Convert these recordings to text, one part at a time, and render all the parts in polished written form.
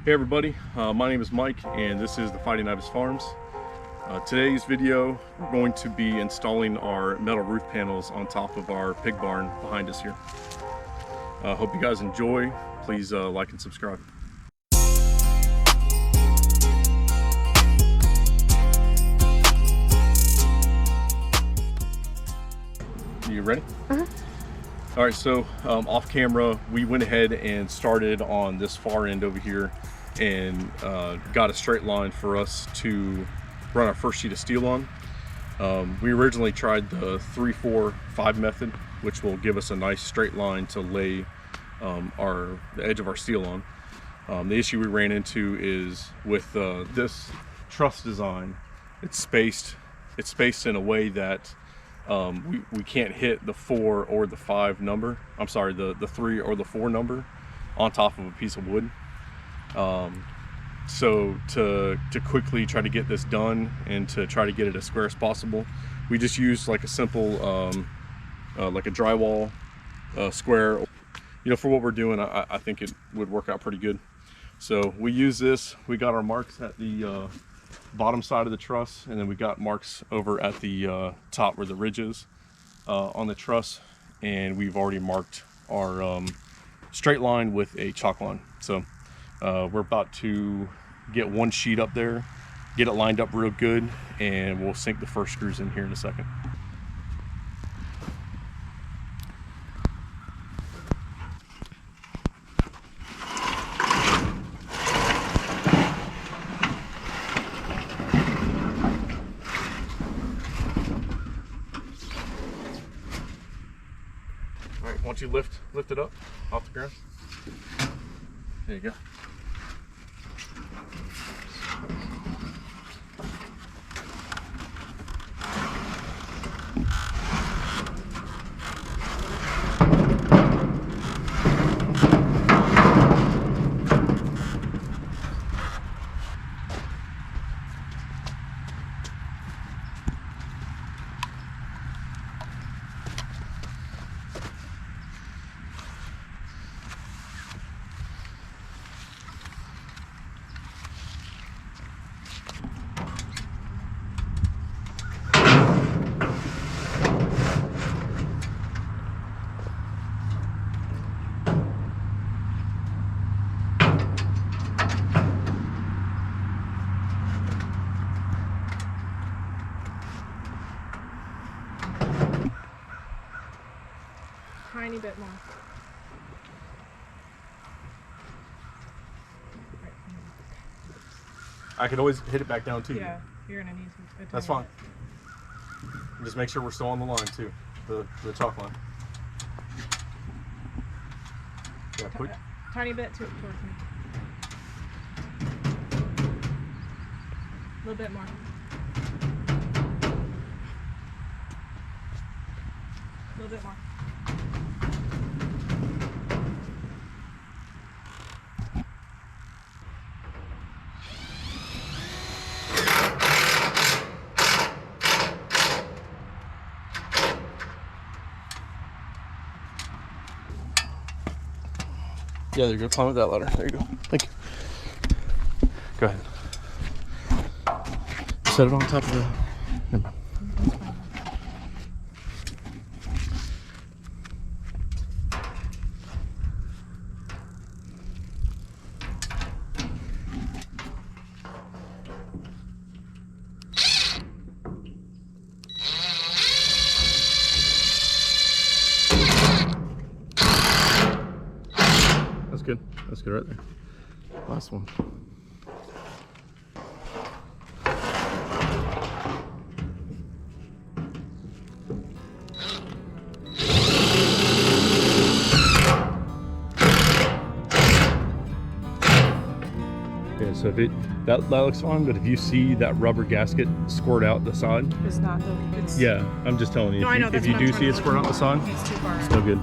Hey everybody, my name is Mike and this is the Fighting Ibis Farms. Today's video, we're going to be installing our metal roof panels on top of our pig barn behind us here. Hope you guys enjoy. Please like and subscribe. You ready? All right, so off camera, we went ahead and started on this far end over here and got a straight line for us to run our first sheet of steel on. We originally tried the 3-4-5 method, which will give us a nice straight line to lay the edge of our steel on. The issue we ran into is with this truss design. It's spaced in a way that we can't hit the 4 or the 5 number. I'm sorry, the 3 or the 4 number on top of a piece of wood. So to quickly try to get this done and to try to get it as square as possible, we just used like a simple like a drywall square. You know, for what we're doing, I think it would work out pretty good. So we use this. We got our marks at the bottom side of the truss, and then we got marks over at the top where the ridge is on the truss, and we've already marked our straight line with a chalk line. So we're about to get one sheet up there, get it lined up real good, and we'll sink the first screws in here in a second. All right, once you lift it up off the ground, there you go. Tiny bit more. I could always hit it back down too. Yeah, you're gonna need to. That's fine. Just make sure we're still on the line too, the chalk line. Yeah, quick. Tiny bit towards me. A little bit more. A little bit more. Yeah, there you go. Climb up that ladder. There you go. Thank you. Go ahead. Set it on top of the... Never mind. That's good. That's good right there. Last one. Okay, so if that looks fine, but if you see that rubber gasket squirt out the side, It's not though. It's yeah, I'm just telling you. No, I know, that's if you what I'm do trying see to it squirt out the side, It's too far. it's no good.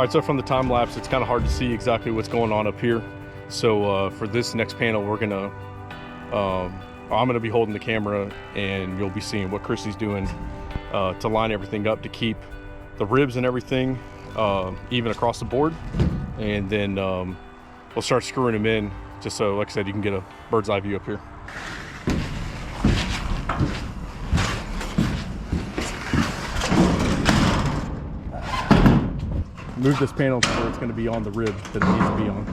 right, so from the time lapse, it's kind of hard to see exactly what's going on up here. So for this next panel, we're gonna, I'm gonna be holding the camera, and you'll be seeing what Chrissy's doing to line everything up to keep the ribs and everything even across the board. And then we'll start screwing them in, just so, like I said, you can get a bird's eye view up here. Move this panel so it's going to be on the rib that it needs to be on.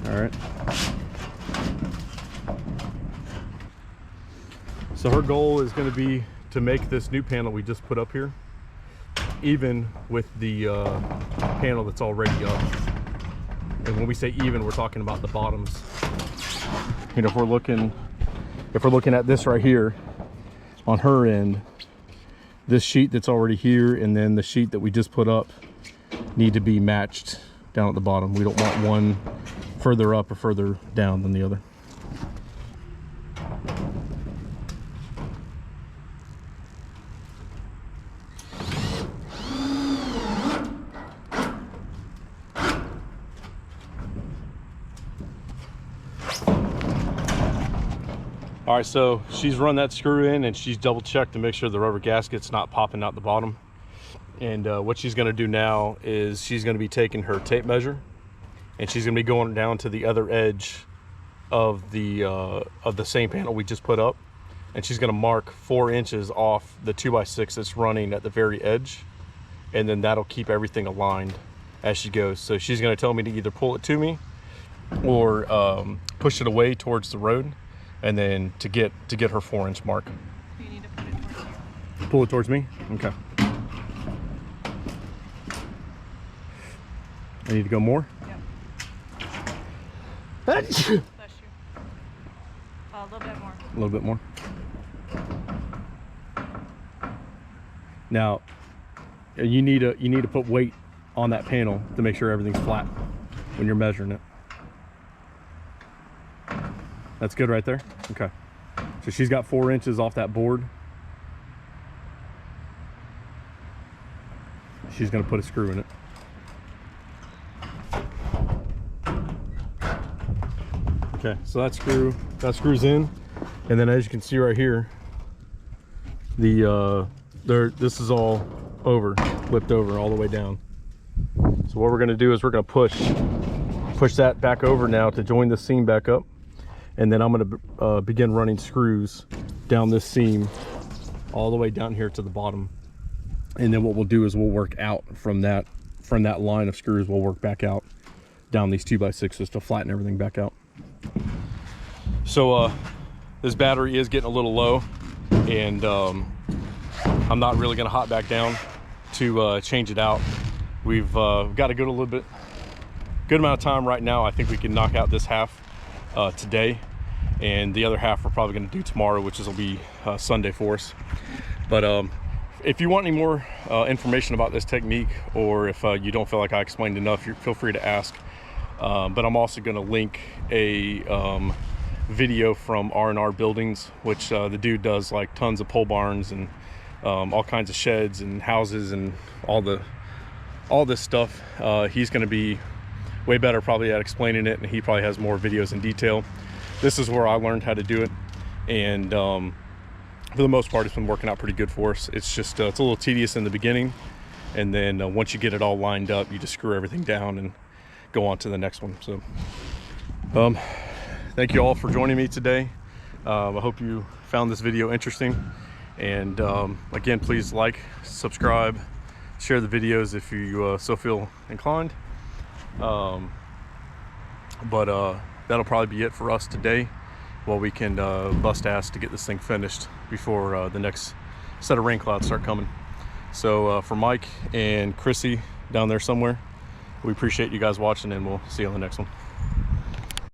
All right. So her goal is going to be to make this new panel we just put up here even with the panel that's already up. And when we say even, we're talking about the bottoms. You know, if we're looking at this right here on her end, this sheet that's already here and then the sheet that we just put up need to be matched down at the bottom. We don't want one further up or further down than the other. All right, so she's run that screw in and she's double checked to make sure the rubber gasket's not popping out the bottom. And what she's gonna do now is she's gonna be taking her tape measure and she's gonna be going down to the other edge of the same panel we just put up. And she's gonna mark 4 inches off the 2x6 that's running at the very edge. And then that'll keep everything aligned as she goes. So she's gonna tell me to either pull it to me or push it away towards the road, and then to get her 4-inch mark. You need to put it towards you. Pull it towards me? Okay. I need to go more? Yep. Bless Bless you. A little bit more. A little bit more. Now, you need to put weight on that panel to make sure everything's flat when you're measuring it. That's good right there? Okay. So she's got 4 inches off that board. She's gonna put a screw in it. Okay, so that screws in. And then as you can see right here, this is all over, flipped over all the way down. So what we're gonna do is we're gonna push that back over now to join the seam back up. And then I'm going to begin running screws down this seam all the way down here to the bottom. And then what we'll do is we'll work out from that line of screws. We'll work back out down these 2x6s to flatten everything back out. So this battery is getting a little low, and I'm not really going to hop back down to change it out. We've got a good amount of time right now. I think we can knock out this half today, and the other half we're probably going to do tomorrow, which will be Sunday for us. But if you want any more information about this technique, or if you don't feel like I explained enough, feel free to ask. But I'm also going to link a video from R&R Buildings, which the dude does like tons of pole barns and all kinds of sheds and houses and all this stuff. He's going to be way better probably at explaining it, and he probably has more videos in detail. This is where I learned how to do it, and for the most part it's been working out pretty good for us. It's just it's a little tedious in the beginning, and then once you get it all lined up, you just screw everything down and go on to the next one. So thank you all for joining me today. I hope you found this video interesting, and again, please like, subscribe, share the videos if you so feel inclined. That'll probably be it for us today, while we can bust ass to get this thing finished before the next set of rain clouds start coming. So for Mike and Chrissy down there somewhere, we appreciate you guys watching, and we'll see you on the next one.